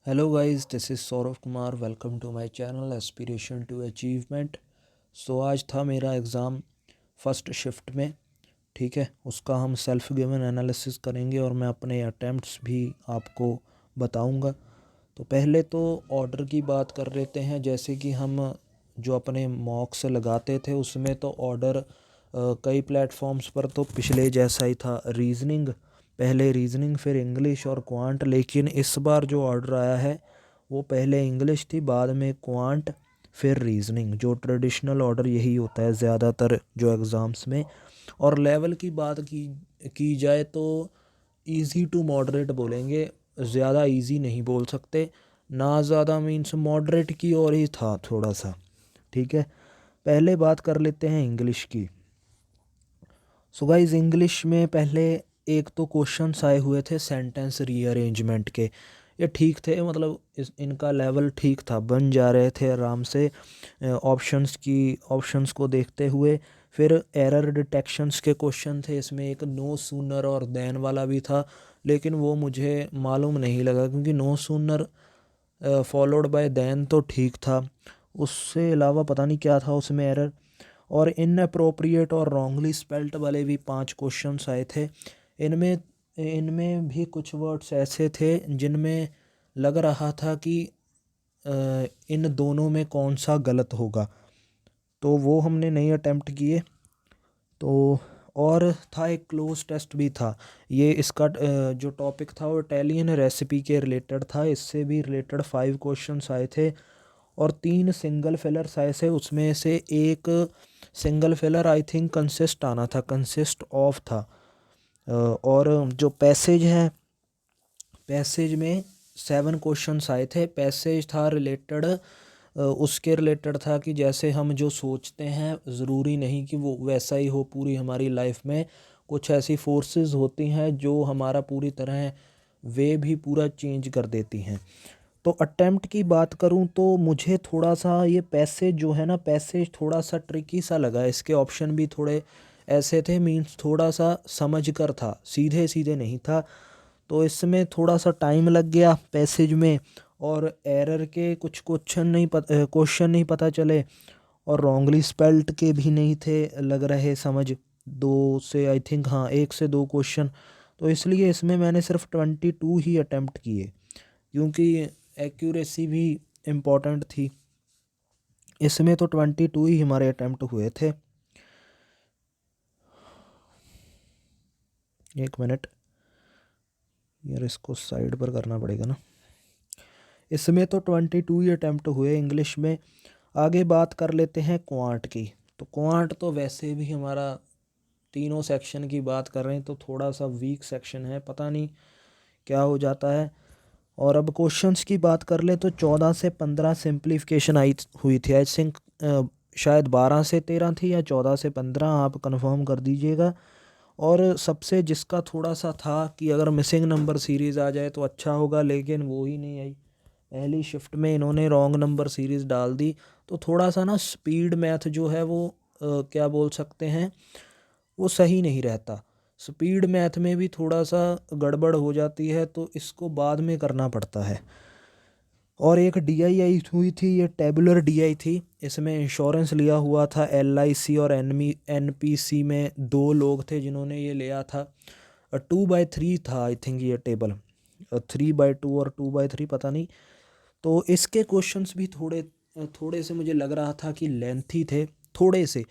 Hello guys, this is Saurav Kumar. Welcome to my channel aspiration to achievement. So आज था मेरा exam first shift में। ठीक है, उसका हम सेल्फ गिवन एनालिसिस करेंगे और मैं अपने अटेम्प्ट्स भी आपको बताऊंगा। तो पहले तो ऑर्डर की बात कर लेते हैं। जैसे कि हम जो अपने मॉक्स लगाते थे उसमें तो ऑर्डर कई प्लेटफॉर्म्स पर तो पिछले जैसा ही था। रीजनिंग, पहले रीजनिंग फिर इंग्लिश और क्वांट। लेकिन इस बार जो ऑर्डर आया है वो पहले इंग्लिश थी, बाद में क्वांट, फिर रीजनिंग। जो ट्रेडिशनल ऑर्डर यही होता है ज़्यादातर जो एग्ज़ाम्स में। और लेवल की बात की जाए तो इजी टू मॉडरेट बोलेंगे, ज़्यादा इजी नहीं बोल सकते, ना ज़्यादा मीन्स मॉडरेट की ओर ही था थोड़ा सा। ठीक है, पहले बात कर लेते हैं इंग्लिश की। सो गाइस, इंग्लिश में पहले एक तो क्वेश्चंस आए हुए थे सेंटेंस रीअरेंजमेंट के। ये ठीक थे, मतलब इनका लेवल ठीक था, बन जा रहे थे आराम से ऑप्शंस को देखते हुए। फिर एरर डिटेक्शंस के क्वेश्चन थे, इसमें एक नो सूनर और देन वाला भी था, लेकिन वो मुझे मालूम नहीं लगा क्योंकि no sooner followed by then तो ठीक था, उससे अलावा पता नहीं क्या था उसमें एरर। और इनअप्रोप्रिएट और रॉन्गली स्पेल्ट वाले भी 5 क्वेश्चंस आए थे। इनमें इनमें भी कुछ वर्ड्स ऐसे थे जिनमें लग रहा था कि इन दोनों में कौन सा गलत होगा, तो वो हमने नहीं अटेम्प्ट किए। तो और था एक क्लोज टेस्ट भी था। ये इसका जो टॉपिक था वो इटालियन रेसिपी के रिलेटेड था, इससे भी रिलेटेड 5 क्वेश्चंस आए थे और 3 सिंगल फिलर्स आए थे। उसमें से एक single filler I think consist आना था, कंसिस्ट ऑफ था। और जो पैसेज है, पैसेज में 7 क्वेश्चंस आए थे। पैसेज था रिलेटेड, उसके रिलेटेड था कि जैसे हम जो सोचते हैं ज़रूरी नहीं कि वो वैसा ही हो पूरी हमारी लाइफ में। कुछ ऐसी फोर्सेस होती हैं जो हमारा पूरी तरह वे भी पूरा चेंज कर देती हैं। तो अटेम्प्ट की बात करूं तो मुझे थोड़ा सा ये पैसेज जो है ना, पैसेज थोड़ा सा ट्रिकी सा लगा। इसके ऑप्शन भी थोड़े ऐसे थे, मीन्स थोड़ा सा समझ कर था, सीधे सीधे नहीं था। तो इसमें थोड़ा सा टाइम लग गया पैसेज में, और एरर के कुछ क्वेश्चन नहीं पता चले, और रॉन्गली स्पेल्ट के भी नहीं थे लग रहे समझ। दो से आई थिंक, हाँ, 1 से 2 क्वेश्चन। तो इसलिए इसमें मैंने सिर्फ 22 ही अटेम्प्ट किए क्योंकि एक्यूरेसी भी इम्पोर्टेंट थी। इसमें तो 22 ही हमारे अटेम्प्ट हुए थे। एक मिनट यार, इसको साइड पर करना पड़ेगा ना। इसमें तो 22 ही अटेम्प्ट हुए इंग्लिश में। आगे बात कर लेते हैं क्वांट की। तो क्वांट तो वैसे भी हमारा, तीनों सेक्शन की बात कर रहे हैं तो थोड़ा सा वीक सेक्शन है, पता नहीं क्या हो जाता है। और अब क्वेश्चंस की बात कर ले तो 14 से 15 सिंप्लीफिकेशन आई हुई थी। आई थिंक शायद 12 से 13 थी या 14 से 15, आप कंफर्म कर दीजिएगा। और सबसे जिसका थोड़ा सा था कि अगर मिसिंग नंबर सीरीज़ आ जाए तो अच्छा होगा, लेकिन वो ही नहीं आई। पहली शिफ्ट में इन्होंने रॉन्ग नंबर सीरीज़ डाल दी। तो थोड़ा सा ना स्पीड मैथ जो है वो क्या बोल सकते हैं, वो सही नहीं रहता। स्पीड मैथ में भी थोड़ा सा गड़बड़ हो जाती है, तो इसको बाद में करना पड़ता है। और एक डीआई आई हुई थी, ये टेबुलर डीआई थी। इसमें इंश्योरेंस लिया हुआ था, एलआईसी और एनपीसी में 2 लोग थे जिन्होंने ये लिया था। 2/3 था आई थिंक ये टेबल, 3/2 और 2/3 पता नहीं। तो इसके क्वेश्चंस भी थोड़े थोड़े से मुझे लग रहा था कि लेंथी थे थोड़े से।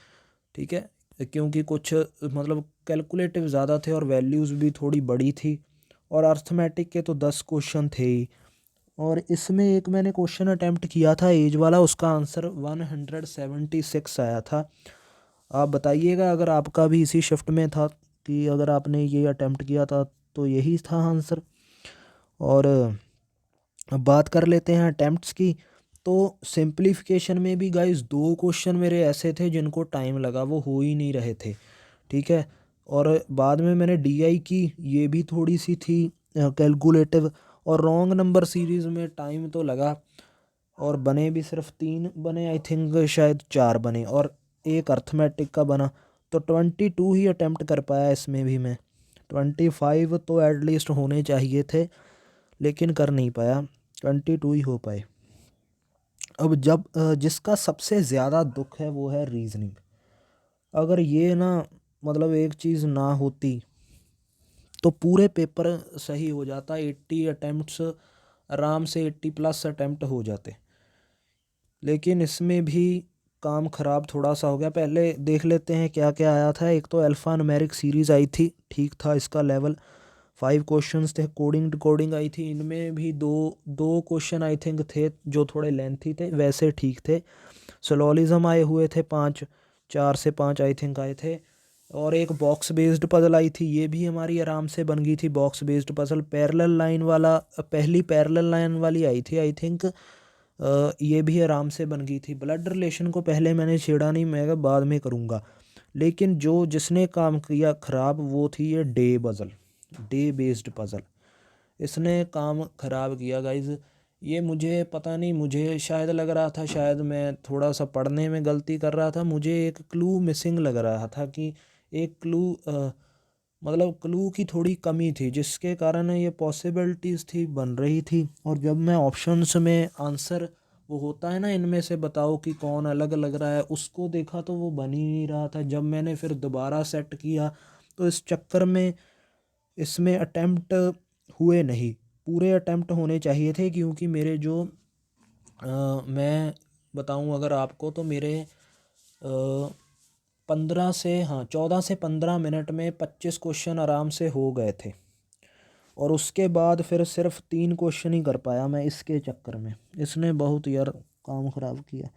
ठीक है, क्योंकि कुछ मतलब कैलकुलेटिव ज़्यादा थे और वैल्यूज़ भी थोड़ी बड़ी थी। और अर्थमेटिक के तो 10 क्वेश्चन थे ही। और इसमें एक मैंने क्वेश्चन अटेम्प्ट किया था एज वाला, उसका आंसर 176 आया था। आप बताइएगा अगर आपका भी इसी शिफ्ट में था कि अगर आपने ये अटेम्प्ट किया था तो यही था आंसर। और अब बात कर लेते हैं अटेम्प्ट्स की। तो सिंप्लीफिकेशन में भी गाइस 2 क्वेश्चन मेरे ऐसे थे जिनको टाइम लगा, वो हो ही नहीं रहे थे। ठीक है, और बाद में मैंने डीआई की, ये भी थोड़ी सी थी कैलकुलेटिव। और रॉन्ग नंबर सीरीज़ में टाइम तो लगा, और बने भी सिर्फ 3 बने आई थिंक, शायद 4 बने, और एक अर्थमेटिक का बना। तो 22 ही अटेम्प्ट कर पाया इसमें भी मैं। 25 तो एटलीस्ट होने चाहिए थे, लेकिन कर नहीं पाया। 22 ही हो पाए। अब जब जिसका सबसे ज़्यादा दुख है वो है रीजनिंग। अगर ये ना मतलब एक चीज़ ना होती तो पूरे पेपर सही हो जाता, 80 अटैम्प्ट्स आराम से 80+ अटैम्प्ट हो जाते। लेकिन इसमें भी काम ख़राब थोड़ा सा हो गया। पहले देख लेते हैं क्या क्या आया था। एक तो अल्फ़ा न्यूमेरिक सीरीज़ आई थी, ठीक था इसका लेवल। 5 क्वेश्चंस थे। कोडिंग डिकोडिंग आई थी, इनमें भी दो दो क्वेश्चन आई थिंक थे जो थोड़े लेंथी थे, वैसे ठीक थे। सिलोजिज्म आए हुए थे 5, 4 से 5 आई थिंक आए थे। और एक बॉक्स बेस्ड पजल आई थी, ये भी हमारी आराम से बन गई थी। Box based puzzle parallel line वाला, पहली पैरेलल लाइन वाली आई थी आई थिंक, ये भी आराम से बन गई थी। ब्लड रिलेशन को पहले मैंने छेड़ा नहीं, मैं बाद में करूँगा। लेकिन जो जिसने काम किया ख़राब वो थी ये डे बेस्ड पज़ल। इसने काम ख़राब किया गाइज़। ये मुझे पता नहीं, मुझे शायद लग रहा था, शायद मैं थोड़ा सा पढ़ने में गलती कर रहा था। मुझे एक क्लू मिसिंग लग रहा था कि एक क्लू मतलब क्लू की थोड़ी कमी थी, जिसके कारण ये पॉसिबिलिटीज़ थी बन रही थी। और जब मैं ऑप्शंस में आंसर वो होता है ना, इनमें से बताओ कि कौन अलग लग रहा है, उसको देखा तो वो बन ही नहीं रहा था। जब मैंने फिर दोबारा सेट किया तो इस चक्कर में इसमें अटेम्प्ट हुए नहीं। पूरे अटेम्प्ट होने चाहिए थे, क्योंकि मेरे जो मैं बताऊं अगर आपको, तो मेरे 14 से 15 मिनट में 25 क्वेश्चन आराम से हो गए थे। और उसके बाद फिर सिर्फ 3 क्वेश्चन ही कर पाया मैं इसके चक्कर में। इसने बहुत यार काम ख़राब किया।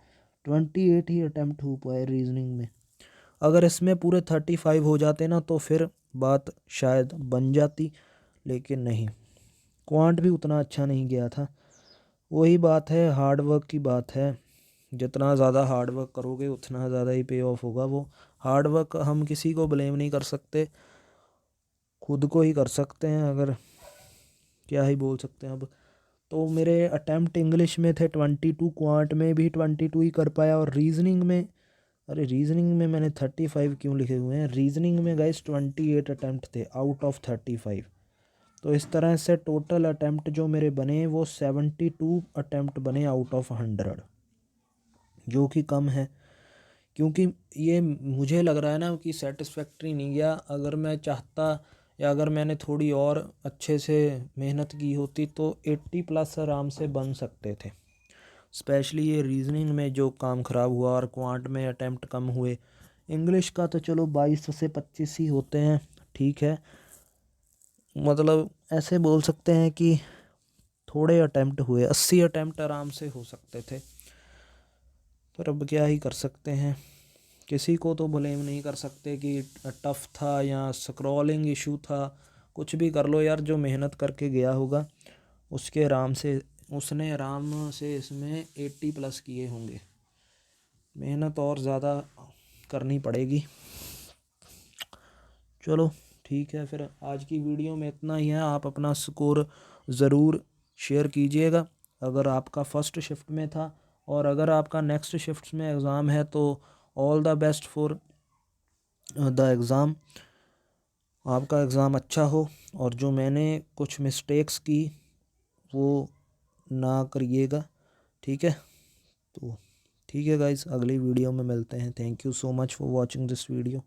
28 ही अटेम्प्ट हो पाए रीजनिंग में। अगर इसमें पूरे 35 हो जाते ना तो फिर बात शायद बन जाती, लेकिन नहीं। क्वांट भी उतना अच्छा नहीं गया था। वही बात है, हार्ड वर्क की बात है। जितना ज़्यादा हार्ड वर्क करोगे उतना ज़्यादा ही पे ऑफ होगा। वो हार्ड वर्क हम किसी को ब्लेम नहीं कर सकते, खुद को ही कर सकते हैं। अगर क्या ही बोल सकते हैं अब। तो मेरे अटेम्प्ट इंग्लिश में थे 22, क्वांट में भी 22 ही कर पाया। और रीजनिंग में, अरे रीजनिंग में मैंने 35 क्यों लिखे हुए हैं? रीजनिंग में गाइस 28 अटेम्प्ट थे आउट ऑफ 35। तो इस तरह से टोटल अटेम्प्ट जो मेरे बने वो 72 अटेम्प्ट बने आउट ऑफ 100, जो कि कम है। क्योंकि ये मुझे लग रहा है ना कि सेटिस्फैक्ट्री नहीं गया। अगर मैं चाहता या अगर मैंने थोड़ी और अच्छे से मेहनत की होती तो 80+ आराम से बन सकते थे। स्पेशली ये रीजनिंग में जो काम ख़राब हुआ, और क्वांट में अटेम्प्ट कम हुए। इंग्लिश का तो चलो 22 से 25 ही होते हैं, ठीक है। मतलब ऐसे बोल सकते हैं कि थोड़े अटेम्प्ट हुए, 80 अटेम्प्ट आराम से हो सकते थे। पर अब क्या ही कर सकते हैं, किसी को तो ब्लेम नहीं कर सकते कि टफ़ था या स्क्रॉलिंग इशू था। कुछ भी कर लो यार, जो मेहनत करके गया होगा उसने आराम से इसमें 80+ किए होंगे। मेहनत और ज़्यादा करनी पड़ेगी। चलो ठीक है, फिर आज की वीडियो में इतना ही है। आप अपना स्कोर ज़रूर शेयर कीजिएगा अगर आपका फ़र्स्ट शिफ्ट में था। और अगर आपका नेक्स्ट शिफ्ट में एग्ज़ाम है तो all the best for the exam. आपका एग्ज़ाम अच्छा हो, और जो मैंने कुछ मिस्टेक्स की वो ना करिएगा, ठीक है। तो ठीक है गाइस, अगली वीडियो में मिलते हैं। Thank you so much for watching this video.